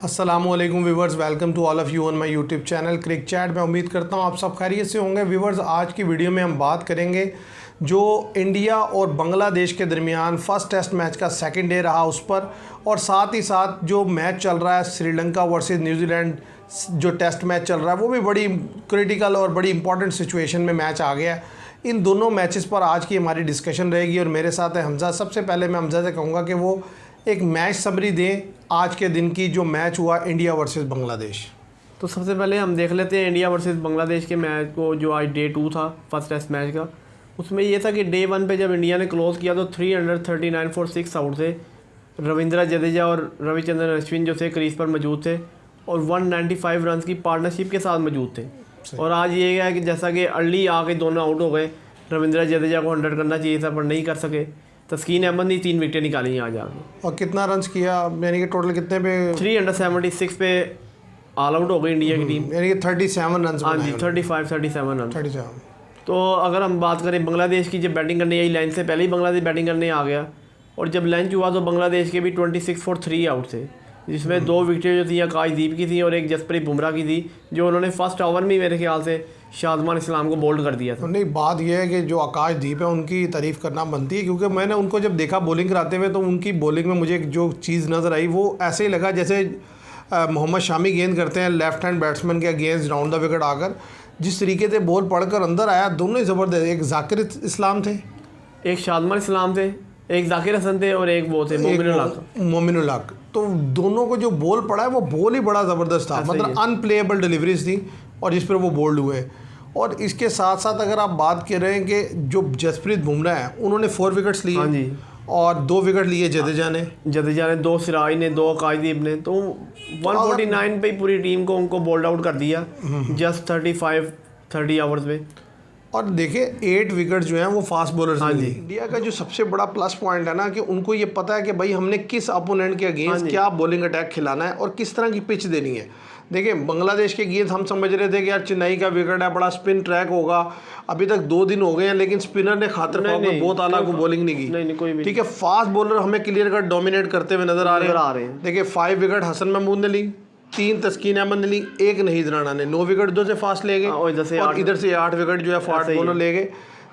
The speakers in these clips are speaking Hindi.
अस्सलामुअलैकुम viewers, welcome to all of you on my YouTube channel Crick Chat. मैं उम्मीद करता हूँ आप सब खैरियत से होंगे। व्यूवर्स, आज की वीडियो में हम बात करेंगे जो इंडिया और बांग्लादेश के दरमियान फ़र्स्ट टेस्ट मैच का सेकंड डे रहा उस पर, और साथ ही साथ जो मैच चल रहा है श्रीलंका वर्सेस न्यूजीलैंड, जो टेस्ट मैच चल रहा है वो भी बड़ी क्रिटिकल और बड़ी इंपॉर्टेंट सिचुएशन में मैच आ गया है। इन दोनों मैचेस पर आज की हमारी डिस्कशन रहेगी और मेरे साथ है हमजा। सबसे पहले मैं हमजा से कहूँगा कि वो एक मैच समरी दें आज के दिन की, जो मैच हुआ इंडिया वर्सेस बांग्लादेश। तो सबसे पहले हम देख लेते हैं इंडिया वर्सेस बांग्लादेश के मैच को, जो आज डे 2 था फर्स्ट टेस्ट मैच का। उसमें ये था कि डे 1 पे जब इंडिया ने क्लोज किया तो 339 फॉर 6 आउट थे। रविंद्र जडेजा और रविचंद्रन अश्विन जो थे क्रीज पर मौजूद थे और 195 रन की पार्टनरशिप के साथ मौजूद थे। और आज ये है कि जैसा कि अर्ली आके दोनों आउट हो गए, रविंद्र जडेजा को 100 करना चाहिए था पर नहीं कर सके। तस्कीन अहमद ने 3 विकेटें निकाली आज आगे। और कितना रन किया, यानी कि टोटल कितने पे? 376 पे ऑल आउट हो गई इंडिया की टीम, यानी कि 37 रन। हाँ जी, 37 रन। 37। तो अगर हम बात करें बांग्लादेश की, जब बैटिंग करने आई लंच से पहले ही बांग्लादेश बैटिंग करने आ गया, और जब लंच हुआ तो बांग्लादेश के भी 26 फॉर 3 आउट थे, जिसमें 2 विकेटें जो थी आकाशदीप की थी और एक जसप्रीत बुमराह की थी, जो उन्होंने फर्स्ट ओवर में मेरे ख्याल से शादमान इस्लाम को बोल्ड कर दिया था। नहीं, बात यह है कि जो आकाशदीप है उनकी तारीफ़ करना बनती है, क्योंकि मैंने उनको जब देखा बॉलिंग कराते हुए तो उनकी बॉलिंग में मुझे जो चीज़ नज़र आई वो ऐसे ही लगा जैसे मोहम्मद शामी गेंद करते हैं लेफ्ट हैंड बैट्समैन के अगेंस्ट राउंड द विकेट आकर। जिस तरीके से बॉल पढ़कर अंदर आया, दोनों ही ज़बरदस्त। एक जाकिर इस्लाम थे, एक शादमान इस्लाम थे, एक जाकिर हसन थे और एक वो थे मोमिनुल हक। तो दोनों को जो बॉल पड़ा है वो बॉल ही बड़ा ज़बरदस्त था, मतलब अनप्लेएबल डिलीवरीज थी और जिस पर वो बोल्ड हुए। और इसके साथ साथ अगर आप बात कर रहे हैं कि जो जसप्रीत बुमराह है उन्होंने 4 विकेट्स लिए, हाँ जी, और 2 विकेट लिए जडेजा ने, 2 सिराज ने, 2 आकाशदीप ने। तो 149 पे पूरी टीम को उनको बोल्ड आउट कर दिया जस्ट 30 आवर्स में। और देखिए 8 विकेट जो हैं वो फास्ट बॉलर्स ने लिए। इंडिया का जो सबसे बड़ा प्लस पॉइंट है ना कि उनको ये पता है कि भाई हमने किस अपोनेंट के अगेंस्ट क्या बॉलिंग अटैक खिलाना है और किस तरह की पिच देनी है। देखिए बांग्लादेश के अगेंस्ट हम समझ रहे थे कि यार चेन्नई का विकेट है, बड़ा स्पिन ट्रैक होगा। अभी तक 2 दिन हो गए हैं लेकिन स्पिनर ने खातर खा में बहुत आला को बॉलिंग नहीं की। ठीक है, फास्ट बॉलर हमें क्लियर कट डोमिनेट करते हुए नजर आ रहे हैं। देखिए 5 विकेट हसन महमूद ने ली, 3 तस्कीन अहमद ने ली, 1 नहीद राणा ने। 9 विकेट उधर से फास्ट ले गए और इधर से 8 विकेट जो है फास्ट बॉलर ले गए।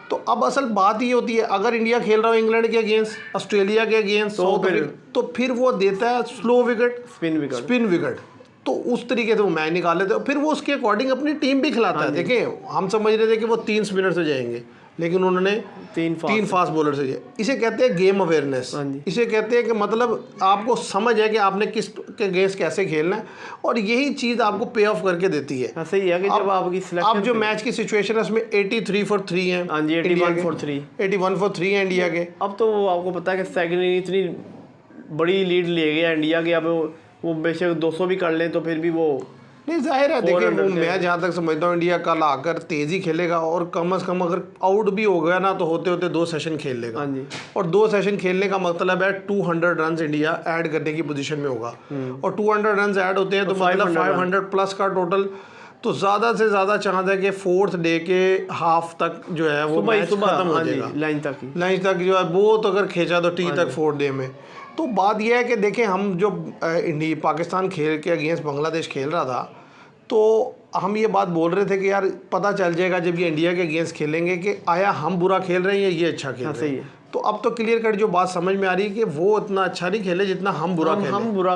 तो अब असल बात ये होती है, अगर इंडिया खेल रहा हो इंग्लैंड के अगेंस्ट, ऑस्ट्रेलिया के अगेंस्ट, तो फिर वो देता है स्लो विकेट, स्पिन विकेट। तो उस तरीके से वो मैच निकाल लेते हैं, फिर वो उसके अकॉर्डिंग अपनी टीम भी खिलाता है। देखिए हम समझ रहे थे कि वो 3 स्पिनर से जाएंगे लेकिन उन्होंने 3 फास्ट बॉलर से जाए। इसे कहते हैं गेम अवेयरनेस। इसे कहते हैं कि मतलब आपको समझ है कि आपने किस के अगेंस्ट कैसे खेलना है, और यही चीज़ आपको पे ऑफ करके देती है। सही है कि जब आपकी अब जो मैच की सिचुएशन है उसमें 83 फॉर 3 है, 81 फॉर 3 है इंडिया के। अब तो आपको पता है कि सेकंड इतनी बड़ी लीड ले गया इंडिया की। अब वो बेशक 200 भी कर लें तो फिर भी वो नहीं, जाहिर है। देखिए वो मैं जहाँ तक समझता हूँ इंडिया कल आकर तेज़ी खेलेगा और कम से कम अगर आउट भी हो गया ना तो होते होते 2 सेशन खेल लेगा। और 2 सेशन खेलने का मतलब है 200 रन इंडिया ऐड करने की पोजीशन में होगा, और 200 रन ऐड होते हैं तो मतलब 500 प्लस का टोटल। तो ज़्यादा से ज़्यादा चांस है कि 4th डे के हाफ तक जो है वो मैच खत्म हो जाएगा। लंच तक जो है वो तो अगर खींचा तो टी तक 4th डे में। तो बात यह है कि देखें हम जो इंडिया पाकिस्तान खेल के अगेंस्ट बांग्लादेश खेल रहा था तो हम ये बात बोल रहे थे कि यार पता चल जाएगा जब ये इंडिया के अगेंस्ट खेलेंगे कि आया हम बुरा खेल रहे हैं या ये अच्छा खेल रहे हैं। तो अब तो क्लियर कट जो बात समझ में आ रही है कि वो इतना अच्छा नहीं खेले जितना हम बुरा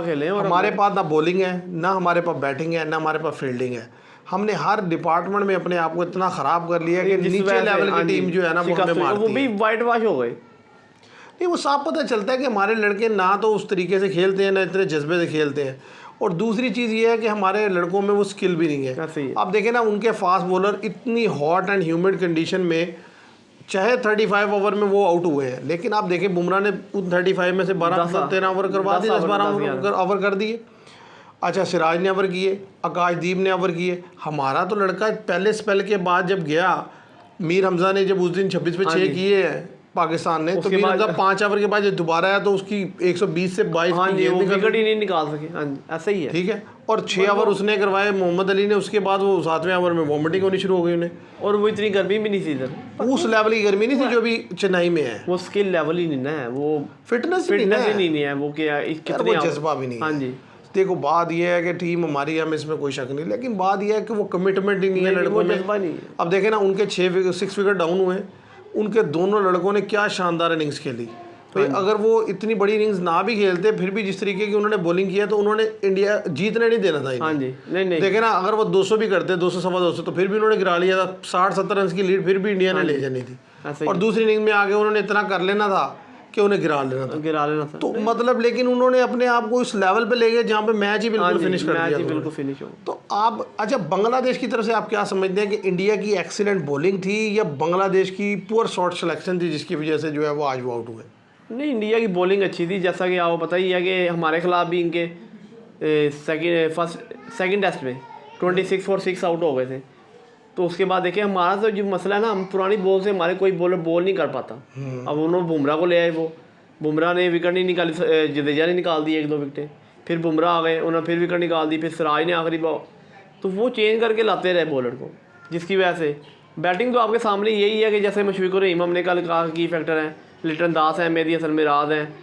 खेले। और हमारे पास ना बॉलिंग है, ना हमारे पास बैटिंग है, ना हमारे पास फील्डिंग है। हमने हर डिपार्टमेंट में अपने आप को इतना ख़राब कर लिया कि नीचे लेवल की टीम जो है ना वो हमें मारती है। वो भी वाइट वॉश हो गए। नहीं, वो साफ पता चलता है कि हमारे लड़के ना तो उस तरीके से खेलते हैं ना इतने जज्बे से खेलते हैं। और दूसरी चीज़ ये है कि हमारे लड़कों में वो स्किल भी नहीं है। आप देखें ना उनके फास्ट बॉलर इतनी हॉट एंड ह्यूमिड कंडीशन में, चाहे 35 ओवर में वो आउट हुए हैं, लेकिन आप देखें बुमराह ने 35 में से 12-13 ओवर करवा दिए, 10-12 ओवर कर दिए। अच्छा, सिराज ने ओवर किए, आकाशदीप ने ओवर किए। हमारा तो लड़का पहले स्पेल के बाद जब गया, मीर हमजा ने जब उस दिन 26 पे 6 किए हैं पाकिस्तान ने, तो मीर हमजा 5 ओवर के बाद जब दोबारा आया तो उसकी 120 से 22 की विकेट ही नहीं निकाल सके। ऐसा ही है, ठीक है। और 6 ओवर उसने करवाए मोहम्मद अली ने, उसके बाद वो 7वें ओवर में वॉमिटिंग होनी शुरू हो गई उन्हें। और वो इतनी गर्मी भी नहीं थी इधर, उस लेवल की गर्मी नहीं थी जो भी चेन्नई में है। वो स्किल लेवल ही नहीं ना है, वो फिटनेस ही नहीं है वो, क्या कितने जज्बा भी नहीं। हाँ जी, देखो बात यह है कि टीम हमारी, हम इसमें कोई शक नहीं, लेकिन बात यह है कि वो कमिटमेंट ही नहीं है लड़कों में। जज्बा नहीं है। अब देखें ना, उनके 6 विकेट डाउन हुए, उनके दोनों लड़कों ने क्या शानदार इनिंग्स खेली भाई। अगर वो इतनी बड़ी इनिंग्स ना भी खेलते फिर भी जिस तरीके की उन्होंने बॉलिंग किया तो उन्होंने इंडिया जीतने नहीं देना था इन्हें। हाँ जी, नहीं देखे ना, अगर वो 200 भी करते, 200 सवा 200, तो फिर भी उन्होंने गिरा लिया था। 60-70 रन की लीड फिर भी इंडिया ने ले जानी थी, और दूसरी इनिंग में आगे उन्होंने इतना कर लेना था कि उन्हें गिरा लेना था। तो मतलब लेकिन उन्होंने अपने आप को इस लेवल पे ले गए जहाँ पे मैच ही बिल्कुल फिनिश कर दिया। बिल्कुल फिनिश हो। तो आप अच्छा, बांग्लादेश की तरफ से आप क्या समझते हैं कि इंडिया की एक्सीलेंट बॉलिंग थी या बांग्लादेश की पुअर शॉट सिलेक्शन थी जिसकी वजह से जो है वो आज वो आउट हुए? नहीं, इंडिया की बॉलिंग अच्छी थी, जैसा कि आपको पता ही है कि हमारे खिलाफ भी इनके सेकंड टेस्ट में 26 for 6 आउट हो गए थे। तो उसके बाद देखिए हमारा तो जो मसला है ना, हम पुरानी बॉल से हमारे कोई बॉलर बॉल नहीं कर पाता। अब उन्होंने बुमराह को ले आए, वो बुमराह ने विकेट नहीं निकाली, जडेजा ने निकाल दी 1-2 विकेटें, फिर बुमराह आ गए, उन्होंने फिर विकेट निकाल दी, फिर सिराज ने आखिरी बॉल, तो वो चेंज करके लाते रहे बॉलर को, जिसकी वजह से बैटिंग तो आपके सामने यही है कि जैसे मुशफिकुर रहीम हमने कल कहा की फैक्टर हैं, लिटन दास है, मेहदी हसन मिराज हैं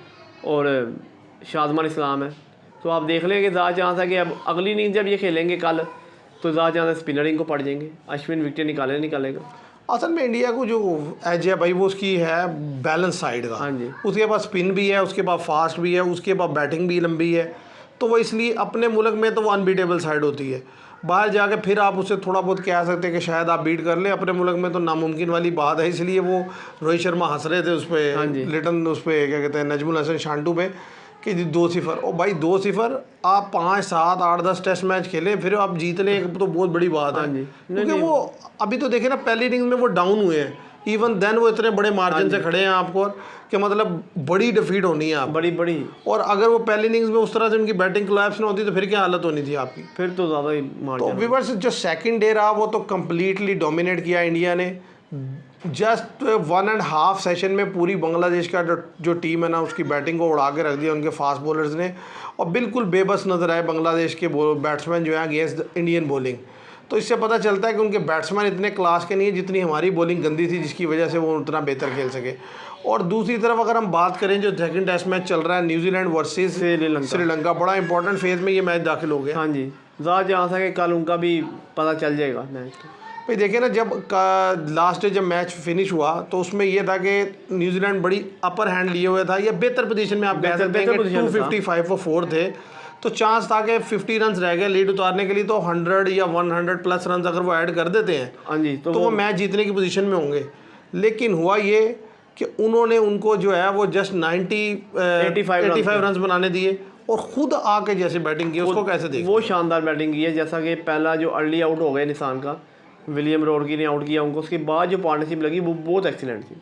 और शाजमान इस्लाम है। तो आप देख लें कि ज़्यादा चांस है कि अब अगली इनिंग जब ये खेलेंगे कल तो ज़्यादा चांस है स्पिनरिंग को पड़ जाएंगे, अश्विन विकेट निकालेगा। असल में इंडिया को जो एज है भाई वो उसकी है बैलेंस साइड का। हाँ जी, उसके पास स्पिन भी है, उसके पास फास्ट भी है, उसके पास बैटिंग भी लंबी है। तो वो इसलिए अपने मुल्क में तो वो अनबीटेबल साइड होती है, बाहर जाके फिर आप उससे थोड़ा बहुत कह सकते हैं कि शायद आप बीट कर लें, अपने मुल्क में तो नामुमकिन वाली बात है। इसलिए वो रोहित शर्मा हंस रहे थे उस पर, लिटन उस पर क्या कहते हैं नजमुल हसन शांटू पे कि 2-0। और भाई 2-0 आप 5, 7, 8, 10 टेस्ट मैच खेले फिर आप जीत लें तो बहुत बड़ी बात है। क्योंकि वो अभी तो देखे ना पहली इनिंग में वो डाउन हुए हैं, इवन देन वो इतने बड़े मार्जिन से खड़े हैं आपको, कि मतलब बड़ी डिफीट होनी है आप बड़ी। और अगर वो पहली इनिंग्स में उस तरह से उनकी बैटिंग कोलैप्स ना होती तो फिर क्या हालत होनी थी आपकी, फिर तो ज़्यादा ही मार। तो व्यूअर्स जो सेकंड डे रहा वो तो कम्प्लीटली डोमिनेट किया इंडिया ने। जस्ट 1.5 सेशन में पूरी बांग्लादेश का जो टीम है ना उसकी बैटिंग को उड़ा के रख दिया उनके फास्ट बॉलर्स ने, और बिल्कुल बेबस नज़र आए बांग्लादेश के बैट्समैन जो हैं अगेंस्ट इंडियन बॉलिंग। तो इससे पता चलता है कि उनके बैट्समैन इतने क्लास के नहीं है जितनी हमारी बॉलिंग गंदी थी, जिसकी वजह से वो उतना बेहतर खेल सके। और दूसरी तरफ अगर हम बात करें जो सेकंड टेस्ट मैच चल रहा है न्यूजीलैंड वर्सेस श्रीलंका, बड़ा इंपॉर्टेंट फेज में ये मैच दाखिल हो गया। हाँ जी, ज़्यादा चांस है कि कल उनका भी पता चल जाएगा मैच। भाई देखिए ना, जब लास्ट डे जब मैच फिनिश हुआ तो उसमें यह था कि न्यूजीलैंड बड़ी अपर हैंड लिए हुए था, या बेहतर पोजीशन में आप कह सकते हैं कि 255 वो 4 थे, तो चांस था कि 50 रन रह गए लीड उतारने के लिए, तो 100 या 100 प्लस रन अगर वो ऐड कर देते हैं हाँ जी तो वो मैच जीतने की पोजीशन में होंगे। लेकिन हुआ ये कि उन्होंने उनको जो है वो जस्ट 85 रन बनाने दिए और खुद आके जैसे बैटिंग की, उसको कैसे देखते? वो शानदार बैटिंग की है, जैसा कि पहला जो अर्ली आउट हो गया निशान का, विलियम रोडकी ने आउट किया उनको, उसके बाद जो पार्टनरशिप लगी वो बहुत एक्सीलेंट थी।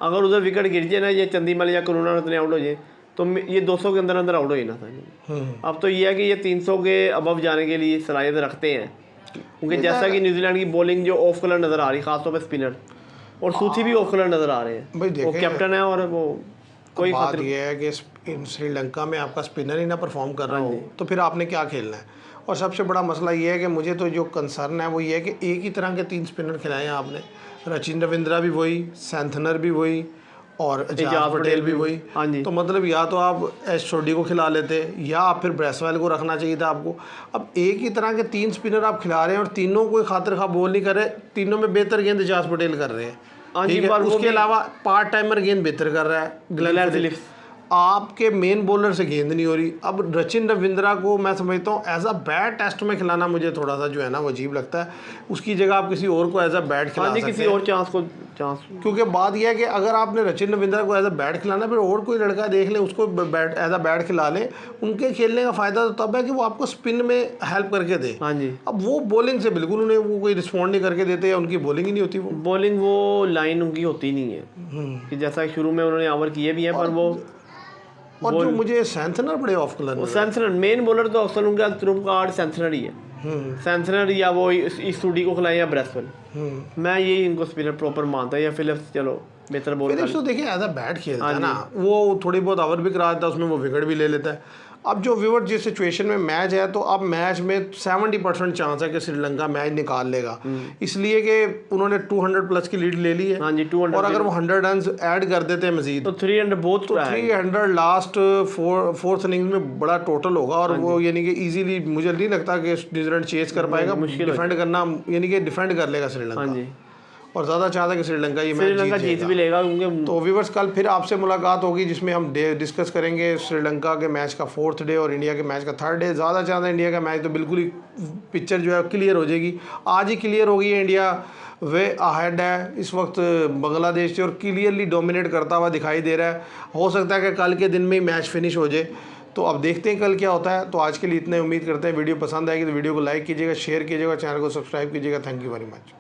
अगर उधर विकेट गिर जाए ना, ये चंदीमल या करुणा रत्ने आउट हो जाए तो ये 200 के अंदर आउट हो ही ना था। अब तो ये है कि ये 300 के अबव जाने के लिए सलाहियत रखते हैं, क्योंकि जैसा कि न्यूजीलैंड की बॉलिंग जो ऑफ कलर नज़र आ रही, खासतौर पर स्पिनर और सूथी भी ऑफ कलर नज़र आ रहे हैं। वो कैप्टन है और वो कोई बात ये है कि श्रीलंका में आपका स्पिनर ही ना परफॉर्म कर रहा हो तो फिर आपने क्या खेलना है। और सबसे बड़ा मसला ये है कि मुझे तो जो कंसर्न है वो ये है कि एक ही तरह के 3 स्पिनर खिलाए हैं आपने, रचिन रविंद्रा भी वही, सैंथनर भी वही और एजाज पटेल भी वही। हाँ जी, तो मतलब या तो आप एस छोडी को खिला लेते या आप फिर ब्रेसवेल को रखना चाहिए था आपको। अब एक ही तरह के 3 स्पिनर आप खिला रहे हैं और तीनों कोई खातिर खा बॉल नहीं कर रहे, तीनों में बेहतर गेंद एजाज पटेल कर रहे हैं। ठीक है, उसके अलावा पार्ट टाइमर गेंद बेहतर कर रहा है ग्लेन फिलिप्स, आपके मेन बॉलर से गेंद नहीं हो रही। अब रचिन रविंद्रा को मैं समझता हूँ एज अ बैट टेस्ट में खिलाना मुझे थोड़ा सा जो है ना वो अजीब लगता है, उसकी जगह आप किसी और को एज अ बैट खिला सकते हैं, किसी और चांस क्योंकि बात यह है कि अगर आपने रचिन रविंद्रा को एज अ बैट खिलाना फिर और कोई लड़का देख ले उसको बैट एज अ बैट खिला ले, उनके खेलने का फ़ायदा तो तब है कि वो आपको स्पिन में हेल्प करके दे। हाँ जी, अब वो बॉलिंग से बिल्कुल उन्हें वो कोई रिस्पॉन्ड नहीं करके देते, या उनकी बॉलिंग ही नहीं होती, वो बॉलिंग वो लाइन उनकी होती नहीं है कि जैसा शुरू में उन्होंने ओवर किए भी हैं, पर वो और जो मुझे सैंथनर बड़े ऑफ कलर, सैंथनर मेन बॉलर तो अक्सर उनका ट्रुम्प कार्ड सैंथनर ही है, सैंथनर या वो इस टूडी को खिलाए या ब्रेसवेल। मैं यही इनको स्पिनर प्रॉपर मानता है, या फिलिप्स चलो बेहतर बॉल। फिलिप्स तो देखिए एज अ बैट खेलता है ना, वो थोड़ी बहुत ओवर भी करा देता है, उसमें वो विकेट भी ले लेता है। अब जो व्यूअर जिस सिचुएशन में मैच है, तो अब मैच में 70% चांस है कि श्रीलंका मैच निकाल लेगा, इसलिए कि उन्होंने 200 प्लस की लीड ले ली है। हाँ जी, 200 और अगर वो 100 रन ऐड कर देते हैं मजीद तो 300 बहुत तो 300 लास्ट फोर्थ इनिंग्स में बड़ा टोटल होगा। और वो यानी कि इजीली मुझे नहीं लगता कि न्यूजीलैंड चेस कर पाएगा, डिफेंड करना यानी कि डिफेंड कर लेगा श्रीलंका। और ज़्यादा चाहता है कि श्रीलंका ये मैच जीत भी लेगा क्योंकि। तो व्यूवर्स कल फिर आपसे मुलाकात होगी जिसमें हम डिस्कस करेंगे श्रीलंका के मैच का 4th डे और इंडिया के मैच का 3rd डे। ज़्यादा चाहता है इंडिया का मैच तो बिल्कुल ही पिक्चर जो है क्लियर हो जाएगी, आज ही क्लियर हो गई है। इंडिया वे अहेड है इस वक्त बांग्लादेश से और क्लियरली डोमिनेट करता हुआ दिखाई दे रहा है। हो सकता है कि कल के दिन में ही मैच फिनिश हो जाए, तो अब देखते हैं कल क्या होता है। तो आज के लिए इतने उम्मीद करते हैं वीडियो पसंद आएगी तो वीडियो को लाइक कीजिएगा, शेयर कीजिएगा, चैनल को सब्सक्राइब कीजिएगा। Thank you very much.